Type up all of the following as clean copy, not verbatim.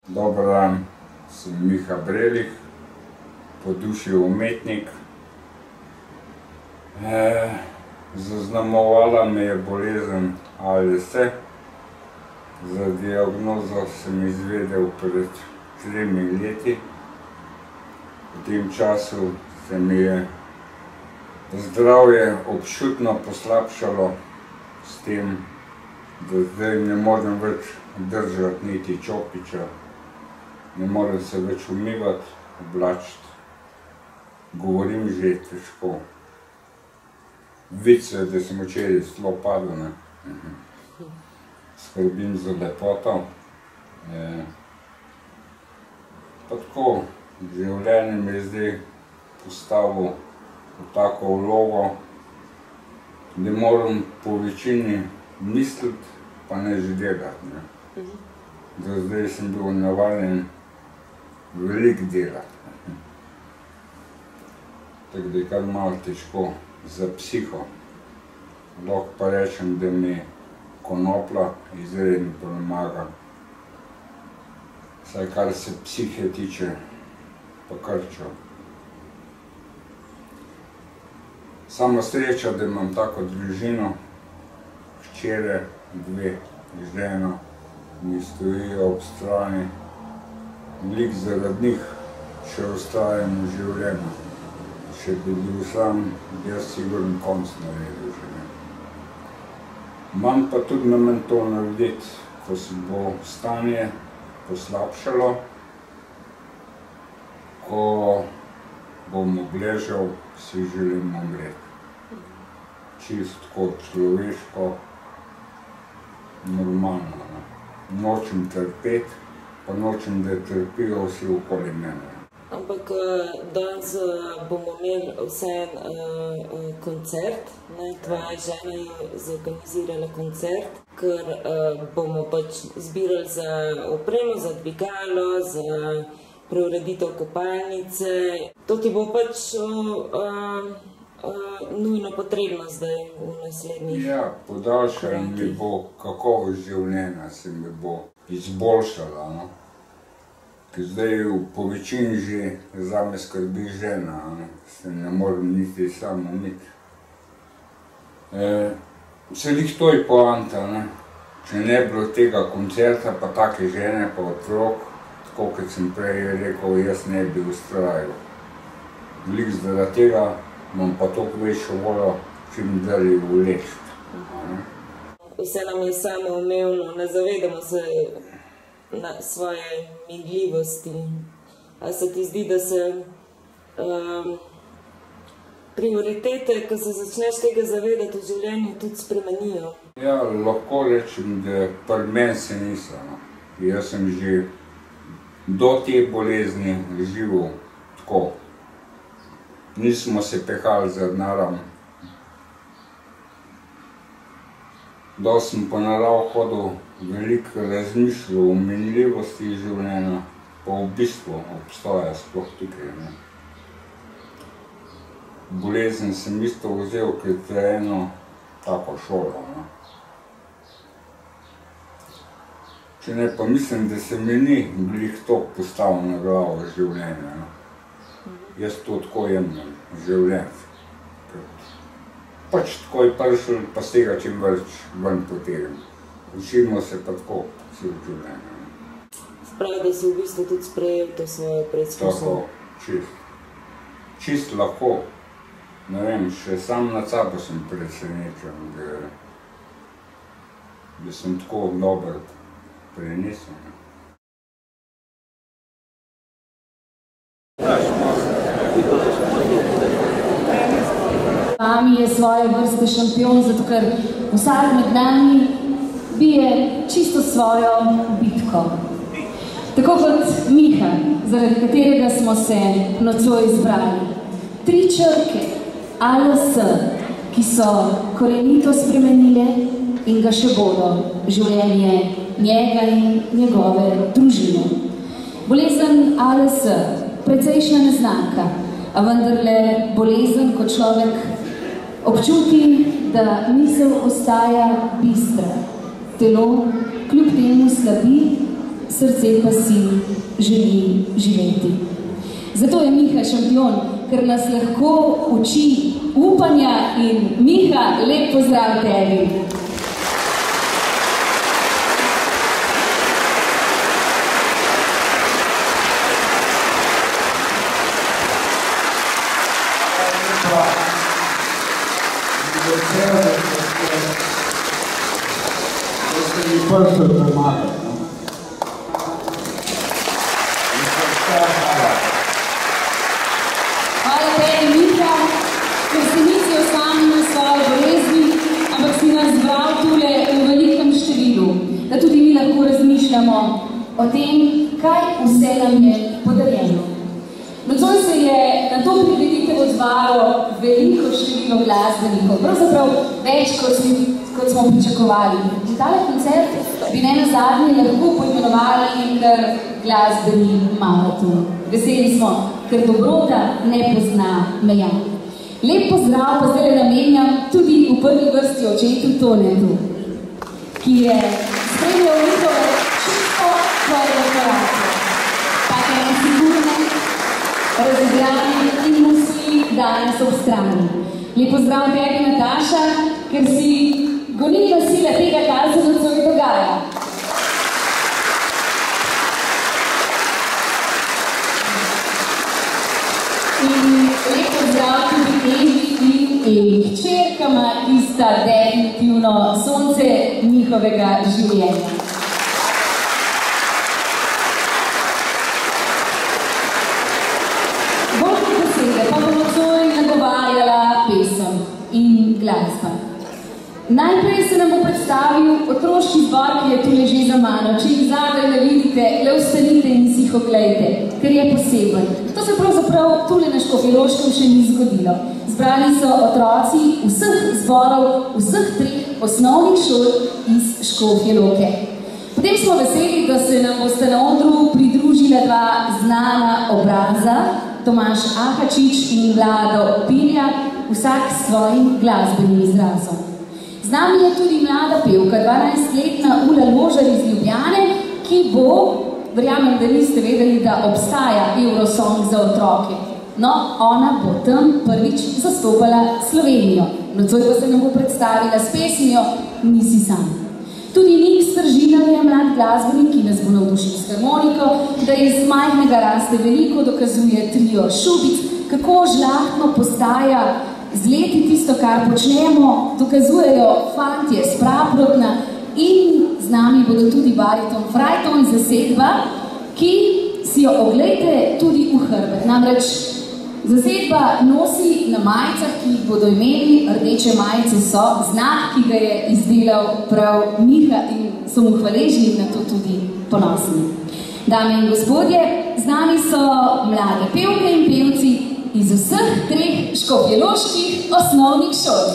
Dober dan, sem Miha Brelih, po duši umetnik. Zaznamovala me je bolezen ALS. Za diagnozo sem izvedel pred 3 leti. V tem času se mi je zdravje občutno poslabšalo, s tem, da zdaj ne morem več držati niti čopiča. Ne morem se več umivati, oblačiti. Govorim že težko. Vic je, da sem včeraj zelo padel. Skrbim za lepoto. Pa tako, življenje mi je zdaj postavil v tako vlogo, da moram po večini misliti, pa ne že delati. Do zdaj sem bil navaden veliko delati. Tako da je kar malo težko za psiho. Lahko pa rečem, da mi konoplja izredno pomaga. Vsaj kar se psihe tiče, pa krčo. Sama sreča, da imam tako družino, hčere, 2, ženo, mi stojijo ob strani. Veliko zaradi njih še ostajam v življenju. Če bi bil sam, jaz sigurno konc naredil že. Imam pa tudi namen to narediti, ko se bo stanje poslabšalo, ko bom obležal, si želim umreti. Čisto tako človeško, normalno. Nočem trpeti, pa nočem, da trpijo vsi okoli mene. Ampak danes bomo imeli vseeno koncert. Tvoja žena je zorganizirala koncert, ker bomo pač zbirali za opremo, za dvigalo, za preureditev kopalnice. To ti bo pač nujno potrebno zdaj v naslednjih. Ja, podaljšanje mi bo kakovost življenja, se mi bo izboljšala. Ker zdaj po večini že zame skrbi žena, se ne morem niti sam umiti. Se lih to je poanta, če ne bi bilo tega koncerta, pa take žene, pa otrok, tako kot sem prej rekel, jaz ne bi ustrajal. Veliko zaradi tega imam pa toliko večjo voljo, čim dalje vlečiti. Vse nam je samoumevno, ne zavedamo se na svoje minljivosti. A se ti zdi, da se prioritete, ko se začneš tega zavedati v življenju, tudi spremenijo? Ja, lahko rečem, da pri meni se niso. Jaz sem že do te bolezni živel tako. Nismo se pehali za denarom. Dosti sem po naravi hodil, veliko razmišljal o minljivosti življenja, pa v bistvu obstoja sploh tukaj. Bolezen sem isto vzel kot eno tako šolo. Če ne, pa mislim, da se mi ni glih toliko postavil na glavo življenja. Jaz to tako jemljem, življenje. Pač tako je prišel, pa z tega čim več ven potegnem. Učimo se pa tako vsi v življenju. Spravi, da si v bistvu tudi sprejel to svojo preizkušnjo. Tako, čist lahko. Ne vem, še sam nad sabo sem presenečen, da sem tako dober prenesel. Mami je svoje vrste šampion, zato ker vsak med nami bije čisto svojo bitko. Tako kot Miha, zaradi katerega smo se nocoj izbrali. 3 črke ALS, ki so korenito spremenile in ga še bodo življenje njega in njegove družine. Bolezen ALS, precejšnja neznanka, a vendarle bolezen, ko človek občuti, da misel ostaja bistra. Telo kljub temu slabi, srce pa si želi živeti. Zato je Miha šampion, ker nas lahko uči upanja in Miha, lep pozdrav tebi. Prvi pomagati. Hvala tebi, Miha, ker si nisi osamljen v svoji bolezni, ampak si nas zbral tule v velikem številu, da tudi mi lahko razmišljamo o tem, kaj vse nam je podarjeno. Nocoj se je na to prireditev odzvalo veliko število glasbenikov, pravzaprav več, kot smo pričakovali. In tale koncert bi ne nazadnje lahko poimenovali kar glasbeni maraton. Veseli smo, ker dobroda ne pozna meja. Lep pozdrav pa zdaj namenjam tudi v prvi vrsti očetu Tonetu, ki je spremljal njihove čisto prve korake. Take nesigurne, razigrane in musli danes ob strani. Lep pozdrav tebi, Nataša, ker si gonilna sila tega, kar se nocoj dogaja. In lep pozdrav tudi Evi in Evi hčerkama, ki sta definitivno sonce njihovega življenja. Bolj kot besede pa bo nocoj nagovarjala pesem in glasba. Najprej se nam bo predstavil otroški zbor, ki je tule že za mano. Če jih zadaj ne vidite, le vstanite in si jih oglejte, ker je poseben. To se pravzaprav tule na Škofjeloškem še ni zgodilo. Zbrani so otroci vseh zborov, vseh 3 osnovnih šol iz Škofje Loke. Potem smo veseli, da se nam boste na odru pridružila 2 znana obraza, Tomaž Ahačič in Vlado Pilja, vsak s svojim glasbenim izrazom. Z nami je tudi mlada pevka, 12-letna Ula Ložar iz Ljubljane, ki bo, verjamem, da niste vedeli, da obstaja Eurosong za otroke. No, ona bo tam prvič zastopala Slovenijo. Nocoj pa se nam bo predstavila s pesmijo Nisi sam. Tudi Nik Stržinar je mlad glasbenik, ki nas bo navdušil s harmoniko, da iz majhnega raste veliko, dokazuje trio Šubic, kako žlahtno postaja z leti tisto, kar počnemo, dokazujejo fantje s Praprotna in z nami bodo tudi bariton Frajton zasedba, ki si jo oglejte tudi v hrbet. Namreč zasedba nosi na majicah, ki jih bodo imeli, rdeče majice so znak, ki ga je izdelal prav Miha in so mu hvaležni, na to tudi ponosni. Dame in gospodje, z nami so mlade pevke in pevci iz vseh 3 škofjeloških osnovnih šol.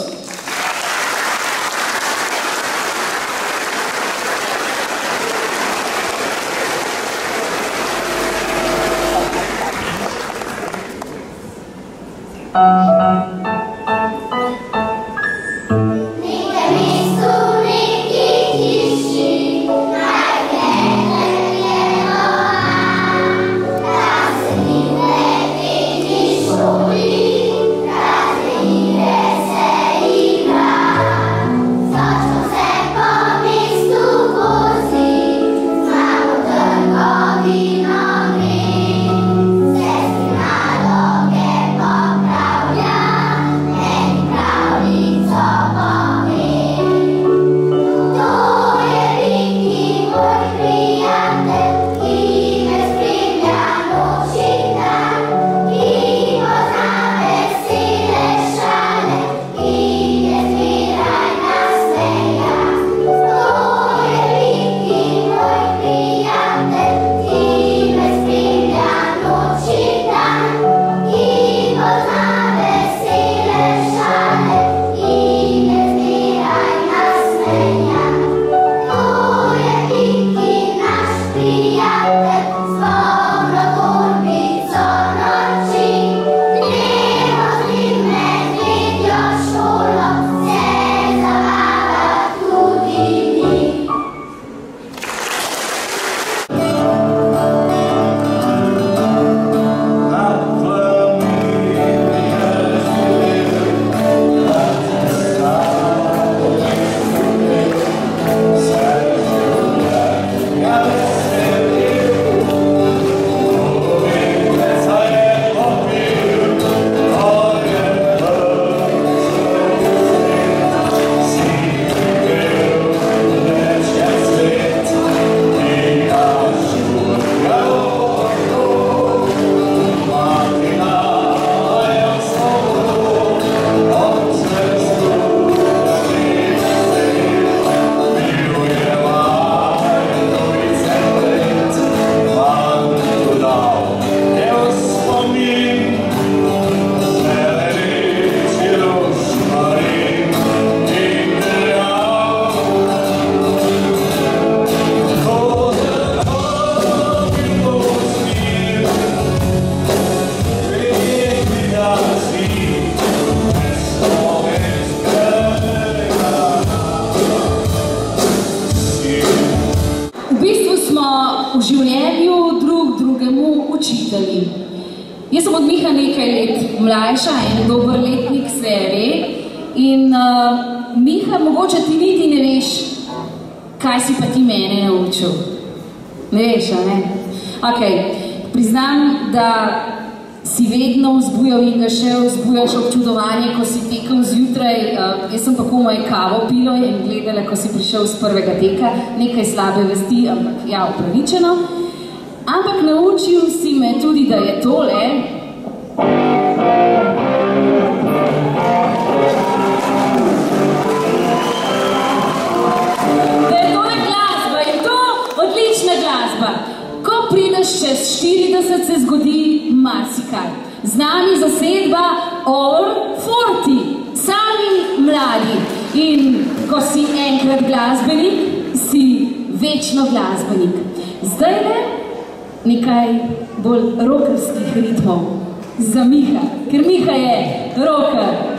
Yeah. življenju drug drugemu učitelji. Jaz sem od Miha nekaj let mlajša, en dober letnik se ve, in Miha, mogoče ti niti ne veš, kaj si pa ti mene naučil. Ne veš, a ne? Ok, priznam, da si vedno vzbujal in ga še vzbujaš občudovanje, ko si tekel zjutraj. Jaz sem pa komaj kavo pilo in gledala, ko si prišel z prvega teka, nekaj slabe vesti, ampak ja, upravičeno. Ampak naučil si me tudi, da je tole glasba in to odlična glasba. Ko prideš čez 40, se zgodi marsikaj. Z nami zasedba Over 40, sami mladi. In ko si enkrat glasbenik, si večno glasbenik. Zdaj le nekaj bolj rockerskih ritmov za Miha, ker Miha je rocker.